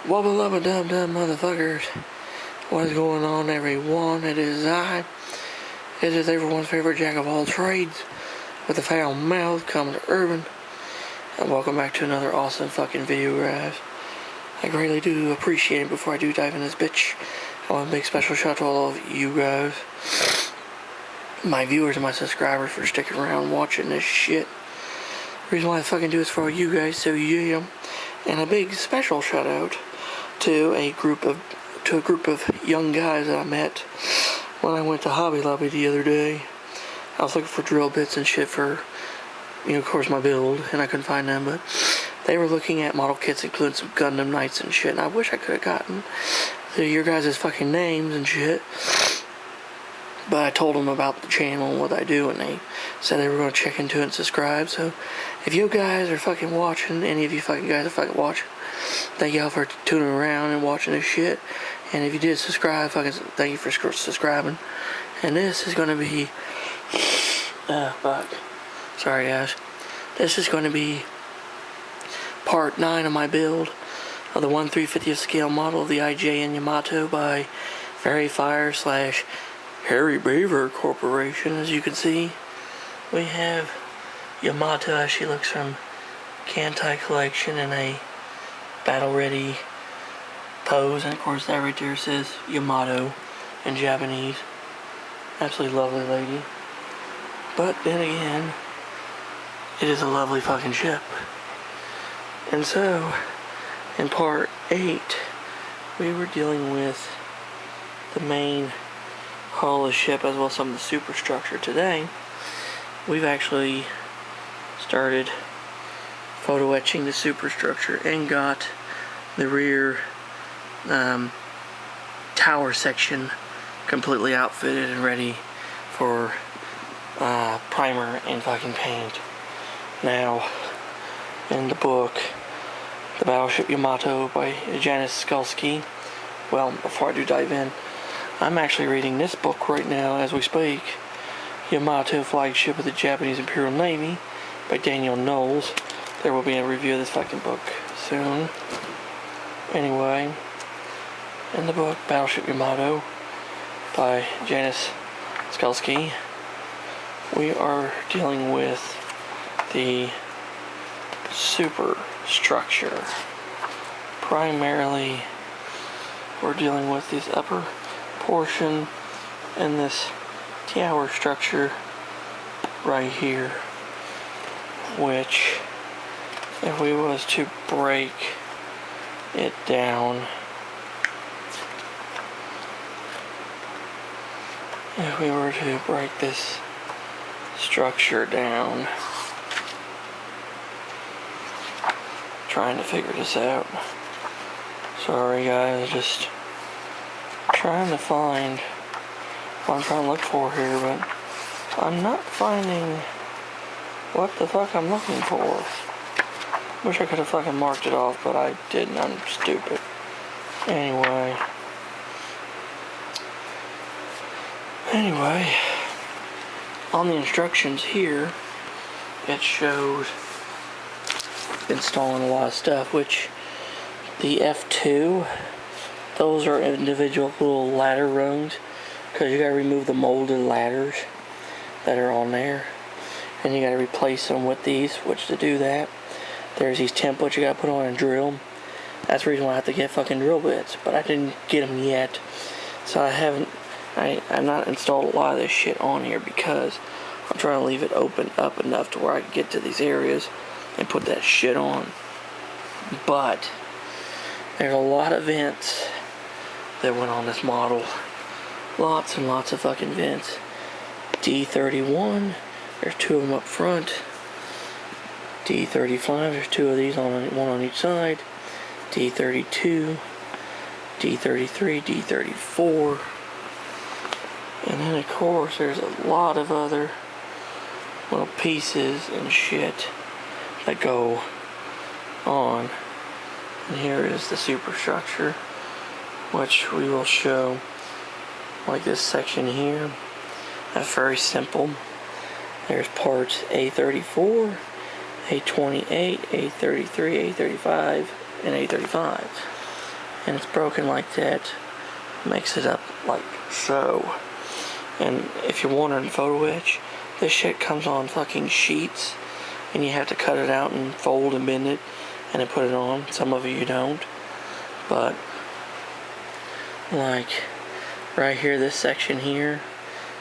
Wubba lubba dub dub motherfuckers. What is going on, everyone? It is everyone's favorite jack of all trades with a foul mouth, comes Urban, and welcome back to another awesome fucking video, guys. I greatly do appreciate it. Before I do dive in this bitch, I want a big special shout out to all of you guys, my viewers and my subscribers, for sticking around watching this shit. The reason why I fucking do this for all you guys, so yeah. And a big special shout out to a group of young guys that I met when I went to Hobby Lobby the other day. I was looking for drill bits and shit for, of course, my build, and I couldn't find them, but they were looking at model kits, including some Gundam Knights and shit, and I wish I could have gotten your guys' fucking names and shit. But I told them about the channel and what I do, and they said they were going to check into it and subscribe. So, if you guys are fucking watching, any of you fucking guys are fucking watching, thank y'all for tuning around and watching this shit. And if you did subscribe, fucking thank you for subscribing. And this is going to be, sorry guys. This is going to be part 9 of my build of the 1/350th scale model of the IJN Yamato by Fairy Fire / Harry Beaver Corporation. As you can see, we have Yamato as she looks from Kantai Collection in a battle-ready pose, and of course that right there says Yamato in Japanese. Absolutely lovely lady. But then again, it is a lovely fucking ship. And so, in part 8, we were dealing with the main hull of the ship as well as some of the superstructure. Today, we've actually started photo etching the superstructure and got the rear tower section completely outfitted and ready for primer and fucking paint. Now, in the book, The Battleship Yamato by IJN. Well, before I do dive in, I'm actually reading this book right now as we speak, Yamato, Flagship of the Japanese Imperial Navy by Daniel Knowles. There will be a review of this fucking book soon. Anyway, in the book Battleship Yamato by Janice Skalski, we are dealing with the superstructure. Primarily, we're dealing with this upper portion and this tower structure right here, which, if we was to break it down, if we were to break this structure down, trying to figure this out. Sorry guys, just trying to find what I'm trying to look for here, but I'm not finding what the fuck I'm looking for. Wish I could have fucking marked it off, but I didn't. I'm stupid. Anyway, on the instructions here, it shows installing a lot of stuff, which the F2, those are individual little ladder rungs, because you gotta remove the molded ladders that are on there, and you gotta replace them with these, which to do that, there's these templates you gotta put on and drill. That's the reason why I have to get fucking drill bits, but I didn't get them yet, so I've not installed a lot of this shit on here because I'm trying to leave it open up enough to where I can get to these areas and put that shit on. But there's a lot of vents that went on this model. Lots and lots of fucking vents. D31, there's 2 of them up front. D35, there's 2 of these, one on each side. D32, D33, D34. And then of course there's a lot of other little pieces and shit that go on. And here is the superstructure, which we will show, like this section here. That's very simple. There's parts A34, A28, A33, A35, and A35. and it's broken like that. Makes it up like so. And if you're wondering, photo etch, this shit comes on fucking sheets, and you have to cut it out and fold and bend it and then put it on. Some of you don't, but like right here, this section here,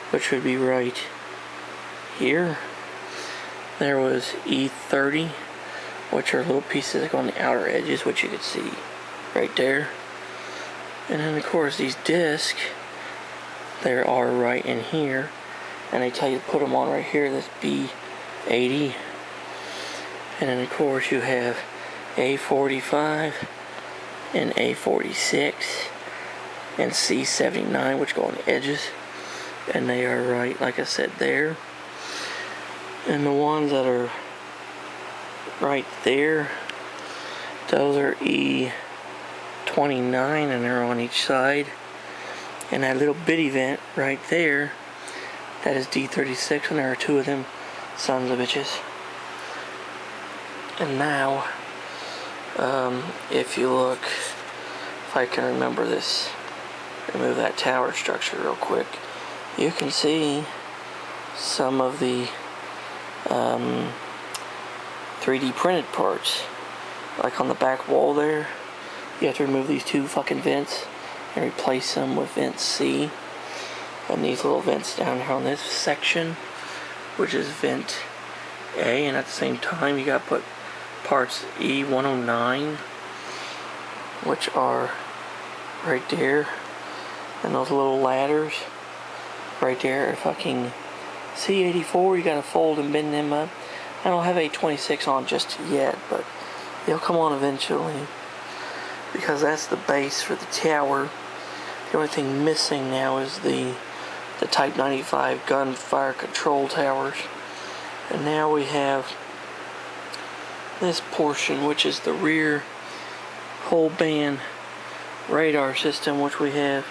which would be right here, there was E30, which are little pieces that go on the outer edges, which you could see right there. And then of course these discs, they are right in here, and they tell you to put them on right here, this B80. And then of course you have A45 and A46 and C79, which go on the edges, and they are right, like I said, there. And the ones that are right there, those are E29, and they're on each side. And that little bitty vent right there, that is D36, and there are two of them sons of bitches. And now, if you look, if I can remember this, remove that tower structure real quick, you can see some of the 3D printed parts. Like on the back wall there, you have to remove these two fucking vents and replace them with vent C. And these little vents down here on this section, which is vent A, and at the same time you gotta put parts E109, which are right there, and those little ladders right there are fucking C84. You gotta fold and bend them up. I don't have A26 on just yet, but they'll come on eventually, because that's the base for the tower. The only thing missing now is the Type 95 gunfire control towers. And now we have this portion, which is the rear whole band radar system, which we have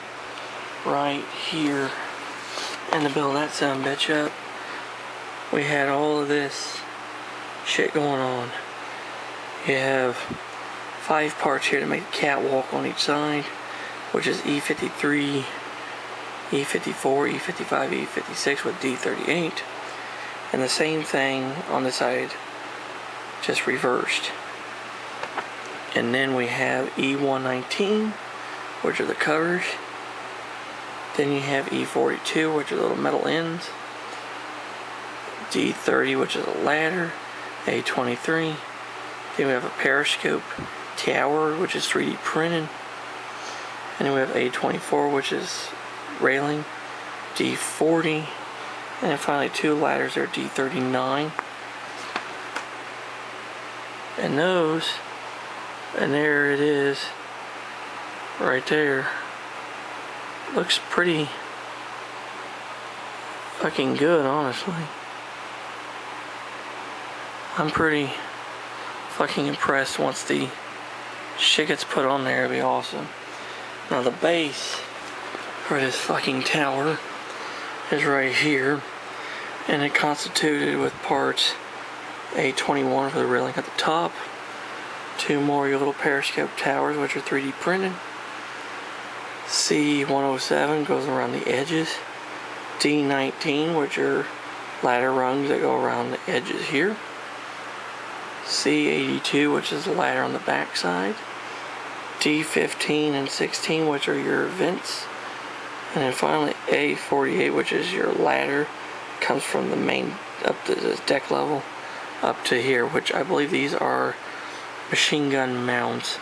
right here. And to build that son bitch up, we had all of this shit going on. You have 5 parts here to make the catwalk on each side, which is E53, E54, E55, E56 with D38. And the same thing on the side, just reversed. And then we have E119, which are the covers. Then you have E42, which are little metal ends. D30, which is a ladder. A23. Then we have a periscope tower, which is 3D printed. And then we have A24, which is railing. D40. And then finally 2 ladders are D39. And those, and there it is, right there. Looks pretty fucking good, honestly. I'm pretty fucking impressed. Once the shit gets put on there, it'll be awesome. Now the base for this fucking tower is right here, and it constituted with parts A21 for the railing at the top, 2 more little periscope towers, which are 3D printed. C107 goes around the edges. D19, which are ladder rungs that go around the edges here. C82, which is the ladder on the back side. D15 and 16, which are your vents. And then finally A48, which is your ladder, comes from the main up to the deck level up to here, which I believe these are machine gun mounts.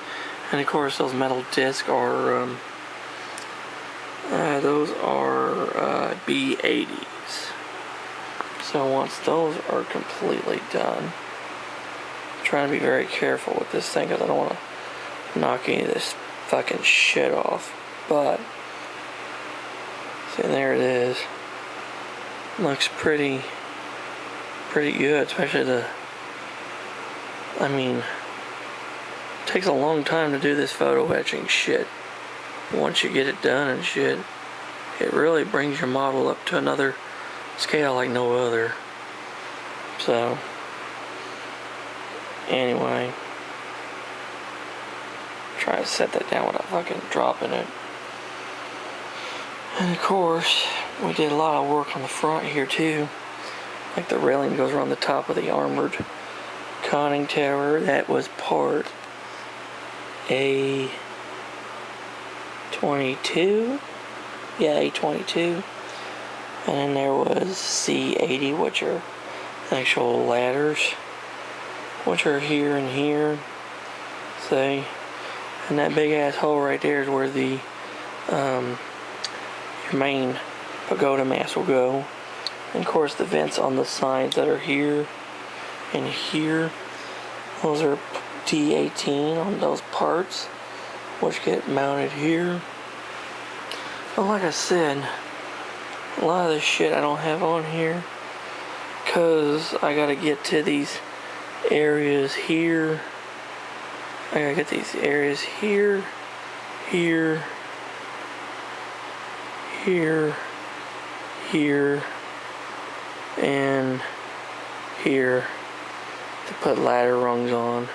And of course those metal discs are B80s. So once those are completely done, I'm trying to be very careful with this thing because I don't want to knock any of this fucking shit off. But see, there it is. Looks pretty good, especially the, I mean, it takes a long time to do this photo etching shit. Once you get it done and shit, it really brings your model up to another scale like no other. So anyway, Try to set that down without fucking dropping it. And of course, we did a lot of work on the front here too. Like the railing goes around the top of the armored conning tower. That was part A22. Yeah, A22. And then there was C80, which are actual ladders, which are here and here. See? And that big ass hole right there is where the your main pagoda mast will go. And of course the vents on the sides that are here and here, those are D18 on those parts, which get mounted here. But like I said, a lot of this shit I don't have on here because I gotta get to these areas here. I gotta get these areas here, here, here, here, and here to put ladder rungs on.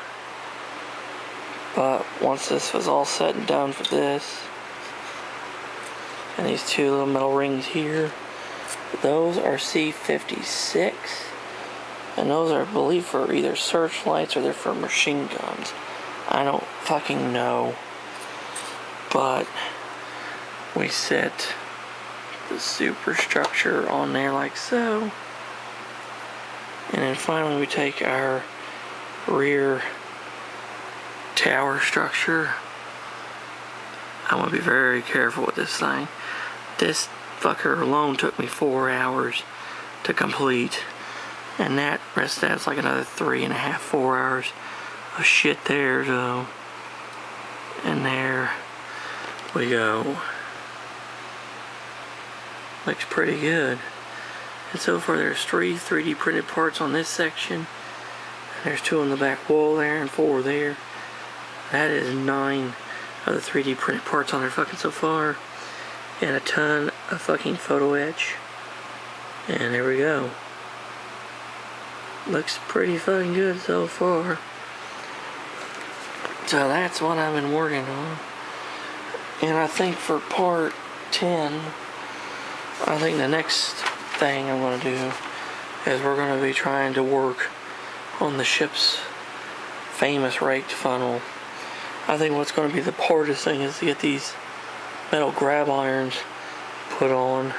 But once this was all set and done for this, and these two little metal rings here, those are C56, and those are, I believe, for either searchlights or they're for machine guns. I don't fucking know. But we set the superstructure on there like so. And then finally we take our rear tower structure. I'm gonna be very careful with this thing. This fucker alone took me 4 hours to complete. And that rest of that's like another 3.5, 4 hours of shit there, so. And there we go. Looks pretty good. And so far there's 3 3D printed parts on this section. There's 2 on the back wall there and 4 there. That is 9 of the 3D printed parts on there fucking so far. And a ton of fucking photo etch. And there we go. Looks pretty fucking good so far. So that's what I've been working on. And I think for part 10, I think the next thing I'm going to do is we're going to be trying to work on the ship's famous raked funnel. I think what's going to be the hardest thing is to get these metal grab irons put on,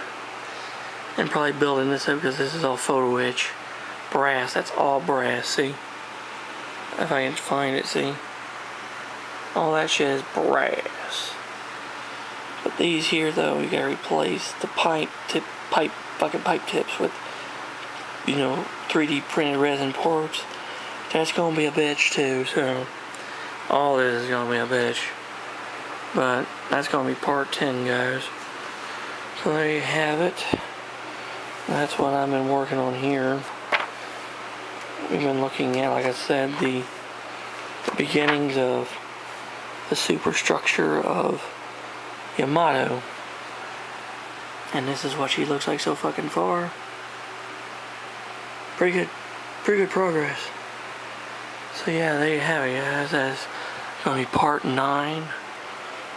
and probably building this up because this is all photo etch. Brass, that's all brass, see? If I can find it, see? All that shit is brass. But these here though, we gotta replace the fucking pipe tips with, 3D printed resin parts. That's gonna be a bitch too, so all this is gonna be a bitch. But that's gonna be part 10, guys. So there you have it. That's what I've been working on here. We've been looking at, like I said, the beginnings of the superstructure of Yamato. And this is what she looks like so fucking far. Pretty good progress. So yeah, there you have it, guys. That's gonna be part 9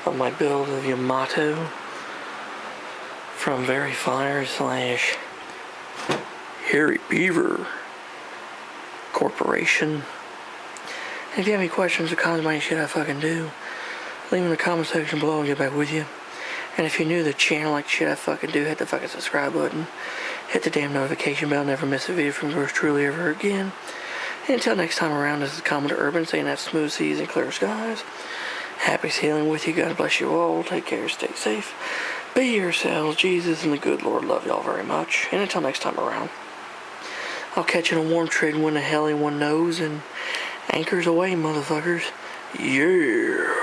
of my build of Yamato from Very Fire / Harry Beaver Corporation. And if you have any questions or comments about any shit I fucking do, leave them in the comment section below and get back with you. And if you're new to the channel like shit I fucking do, hit the fucking subscribe button. Hit the damn notification bell, never miss a video from yours truly ever again. And until next time around, this is Commodore Urban saying have smooth seas and clear skies. Happy sailing with you, God bless you all, take care, stay safe. Be yourselves, Jesus and the good Lord love y'all very much. And until next time around, I'll catch you in a warm trade when the hell anyone knows, and anchors away, motherfuckers. Yeah.